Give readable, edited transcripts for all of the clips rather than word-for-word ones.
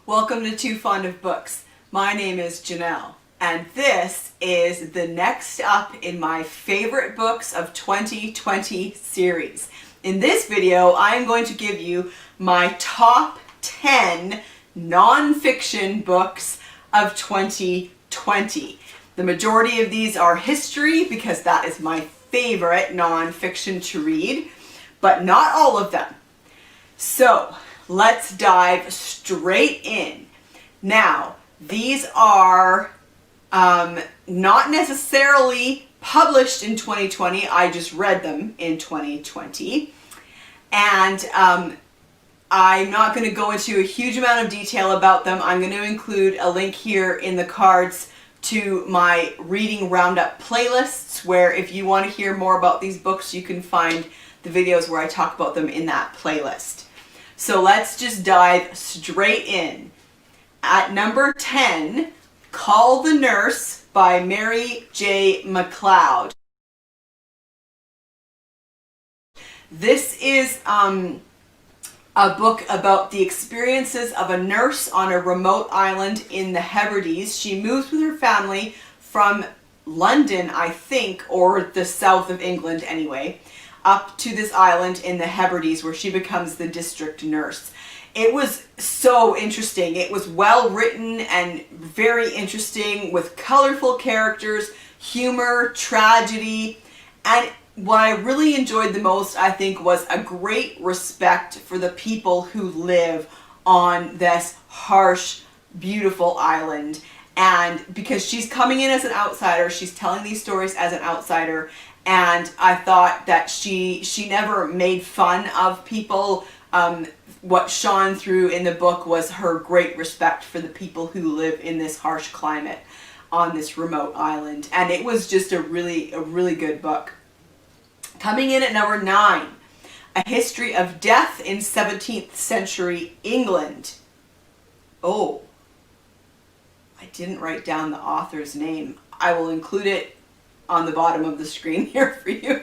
Welcome to Too Fond of Books. My name is Janelle, and this is the next up in my favorite books of 2020 series. In this video, I am going to give you my top 10 non-fiction books of 2020. The majority of these are history because that is my favorite non-fiction to read, but not all of them. So let's dive straight in. Now, these are not necessarily published in 2020. I just read them in 2020. And I'm not going to go into a huge amount of detail about them. I'm going to include a link here in the cards to my reading roundup playlists, where if you want to hear more about these books, you can find the videos where I talk about them in that playlist. So let's just dive straight in. At number 10, Call the Nurse by Mary J. MacLeod. This is a book about the experiences of a nurse on a remote island in the Hebrides. She moves with her family from London, I think, or the south of England anyway, up to this island in the Hebrides where she becomes the district nurse. It was so interesting. It was well written and very interesting with colorful characters, humor, tragedy, and what I really enjoyed the most, I think, was a great respect for the people who live on this harsh, beautiful island. And because she's coming in as an outsider, she's telling these stories as an outsider, and I thought that she never made fun of people. What shone through in the book was her great respect for the people who live in this harsh climate on this remote island. And it was just a really good book. Coming in at number 9, A History of Death in 17th Century England. Oh, I didn't write down the author's name. I will include it on the bottom of the screen here for you.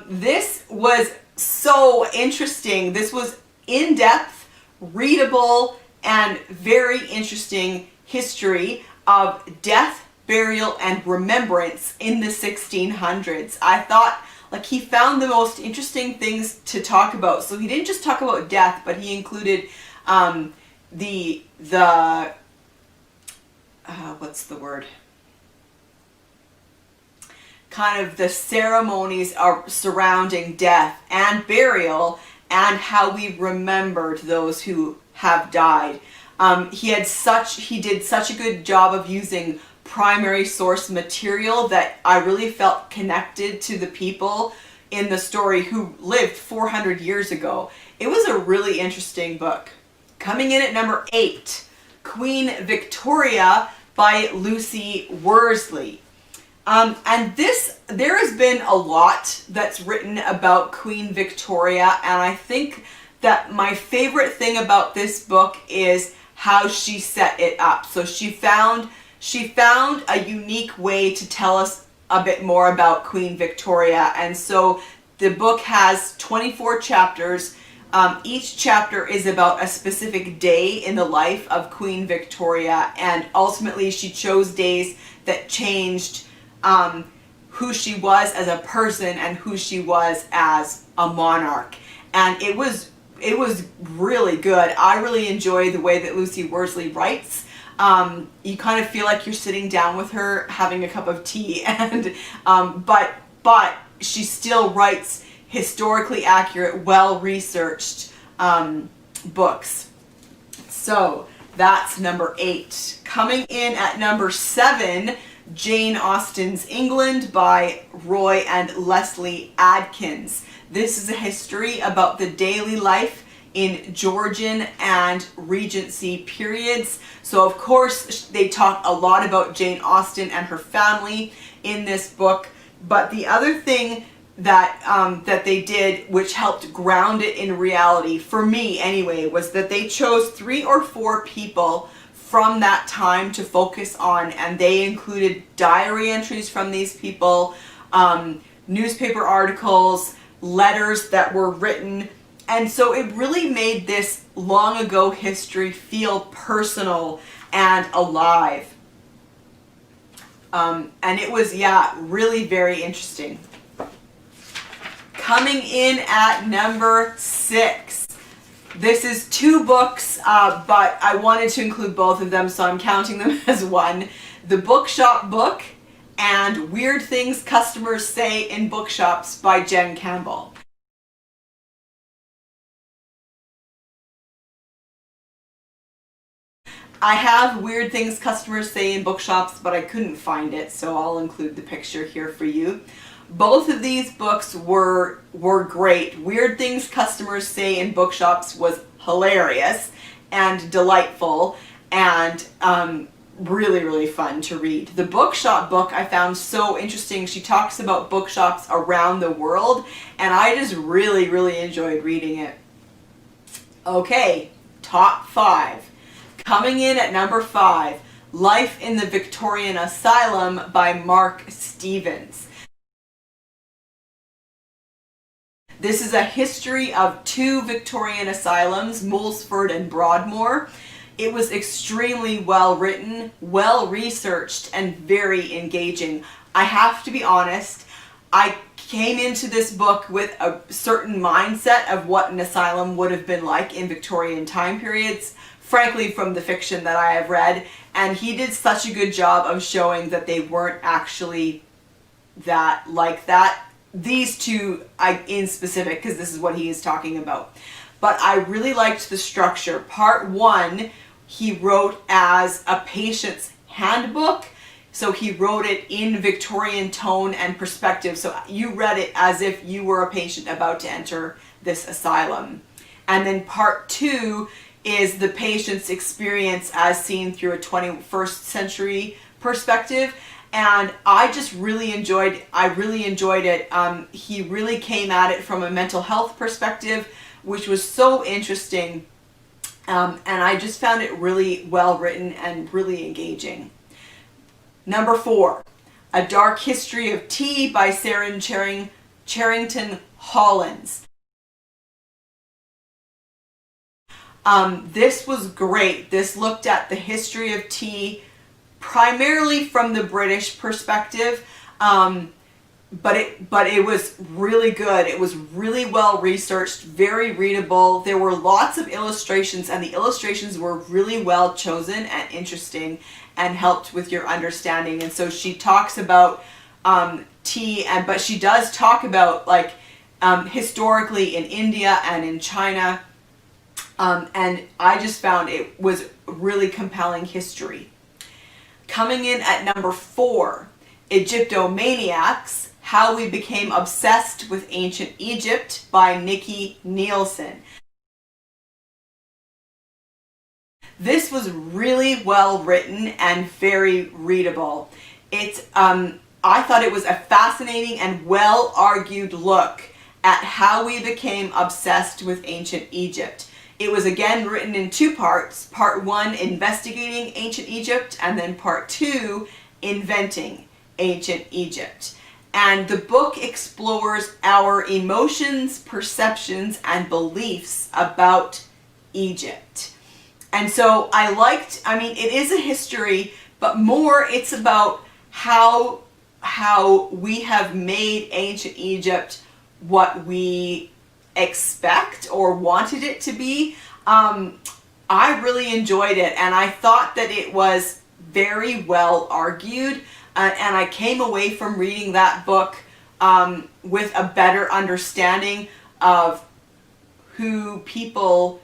This was so interesting. This was in-depth, readable, and very interesting history of death, burial, and remembrance in the 1600s. I thought, like, he found the most interesting things to talk about. So he didn't just talk about death, but he included what's the word? Kind of the ceremonies surrounding death and burial, and how we remembered those who have died. He did such a good job of using primary source material that I really felt connected to the people in the story who lived 400 years ago. It was a really interesting book. Coming in at number 8, Queen Victoria by Lucy Worsley. And there has been a lot that's written about Queen Victoria, and I think that my favorite thing about this book is how she set it up. So she found a unique way to tell us a bit more about Queen Victoria, and so the book has 24 chapters. Each chapter is about a specific day in the life of Queen Victoria, and ultimately she chose days that changed who she was as a person and who she was as a monarch. And it was really good. I really enjoy the way that Lucy Worsley writes. You kind of feel like you're sitting down with her having a cup of tea, and but she still writes historically accurate, well-researched books. So that's number 8. Coming in at number 7, Jane Austen's England by Roy and Leslie Adkins. This is a history about the daily life in Georgian and Regency periods. So of course they talk a lot about Jane Austen and her family in this book, but the other thing that they did, which helped ground it in reality, for me anyway, was that they chose 3 or 4 people from that time to focus on, and they included diary entries from these people, newspaper articles, letters that were written. And so it really made this long ago history feel personal and alive. And it was, yeah, really very interesting. Coming in at number 6. This is 2 books, but I wanted to include both of them, so I'm counting them as one. The Bookshop Book and Weird Things Customers Say in Bookshops by Jen Campbell. I have Weird Things Customers Say in Bookshops, but I couldn't find it, so I'll include the picture here for you. Both of these books were great. Weird Things Customers Say in Bookshops was hilarious and delightful and really, really fun to read. The Bookshop Book I found so interesting. She talks about bookshops around the world, and I just really, really enjoyed reading it. Okay, top 5. Coming in at number 5, Life in the Victorian Asylum by Mark Stevens. This is a history of 2 Victorian asylums, Molesford and Broadmoor. It was extremely well written, well researched, and very engaging. I have to be honest, I came into this book with a certain mindset of what an asylum would have been like in Victorian time periods, frankly from the fiction that I have read, and he did such a good job of showing that they weren't actually that like that. These 2 in specific, because this is what he is talking about. But I really liked the structure. Part 1 he wrote as a patient's handbook, so he wrote it in Victorian tone and perspective, so you read it as if you were a patient about to enter this asylum. And then part 2 is the patient's experience as seen through a 21st century perspective, and I just really enjoyed it. He really came at it from a mental health perspective, which was so interesting, and I just found it really well written and really engaging. Number 4, A Dark History of Tea by Seren Charrington Hollins. This was great. This looked at the history of tea primarily from the British perspective, but it was really good. It was really well researched, very readable. There were lots of illustrations, and the illustrations were really well chosen and interesting and helped with your understanding. And so she talks about tea, but she does talk about like historically in India and in China. And I just found it was really compelling history. Coming in at number 4, Egyptomaniacs, How We Became Obsessed with Ancient Egypt by Nicky Nielson. This was really well written and very readable. I thought it was a fascinating and well argued look at how we became obsessed with ancient Egypt. It was again written in 2 parts. Part 1, investigating ancient Egypt, and then part 2, inventing ancient Egypt. And the book explores our emotions, perceptions, and beliefs about Egypt. And so it is a history, but more it's about how we have made ancient Egypt what we expect or wanted it to be. I really enjoyed it, and I thought that it was very well argued, and I came away from reading that book with a better understanding of who people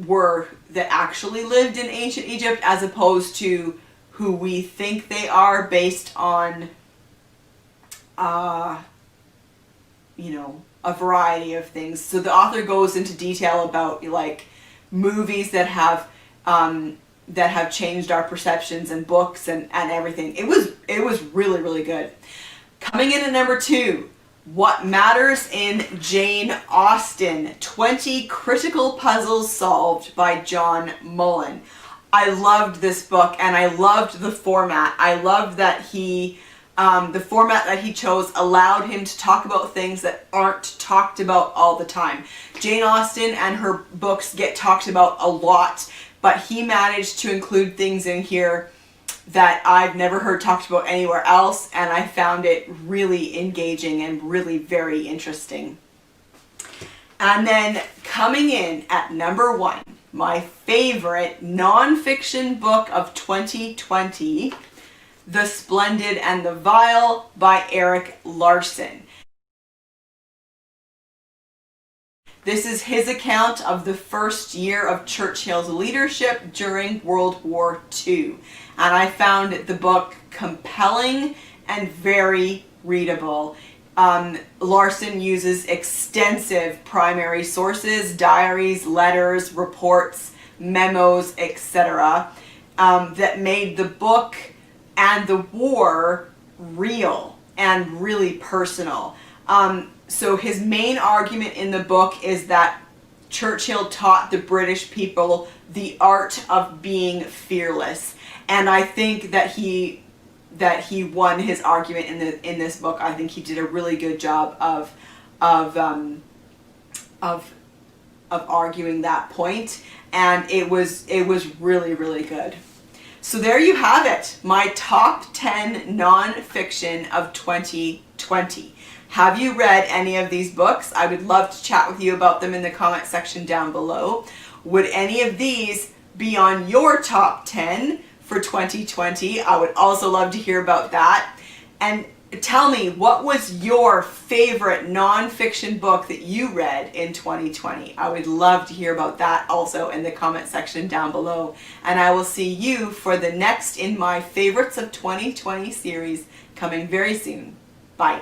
were that actually lived in ancient Egypt, as opposed to who we think they are based on a variety of things. So the author goes into detail about like movies that have changed our perceptions, and books and everything. It was really, really good. Coming in at number 2, What Matters in Jane Austen, 20 Critical Puzzles Solved by John Mullan. I loved this book, and I loved the format. I loved that he The format that he chose allowed him to talk about things that aren't talked about all the time. Jane Austen and her books get talked about a lot, but he managed to include things in here that I've never heard talked about anywhere else, and I found it really engaging and really very interesting. And then coming in at number 1, my favorite nonfiction book of 2020, The Splendid and the Vile by Erik Larson. This is his account of the first year of Churchill's leadership during World War II. And I found the book compelling and very readable. Larson uses extensive primary sources, diaries, letters, reports, memos, etc. That made the book and the war real and really personal. So his main argument in the book is that Churchill taught the British people the art of being fearless. And I think that he won his argument in this book. I think he did a really good job of arguing that point, and it was really, really good. So there you have it, my top 10 nonfiction of 2020. Have you read any of these books? I would love to chat with you about them in the comment section down below. Would any of these be on your top 10 for 2020? I would also love to hear about that. And tell me, what was your favorite nonfiction book that you read in 2020? I would love to hear about that also in the comment section down below. And I will see you for the next in my Favorites of 2020 series coming very soon. Bye.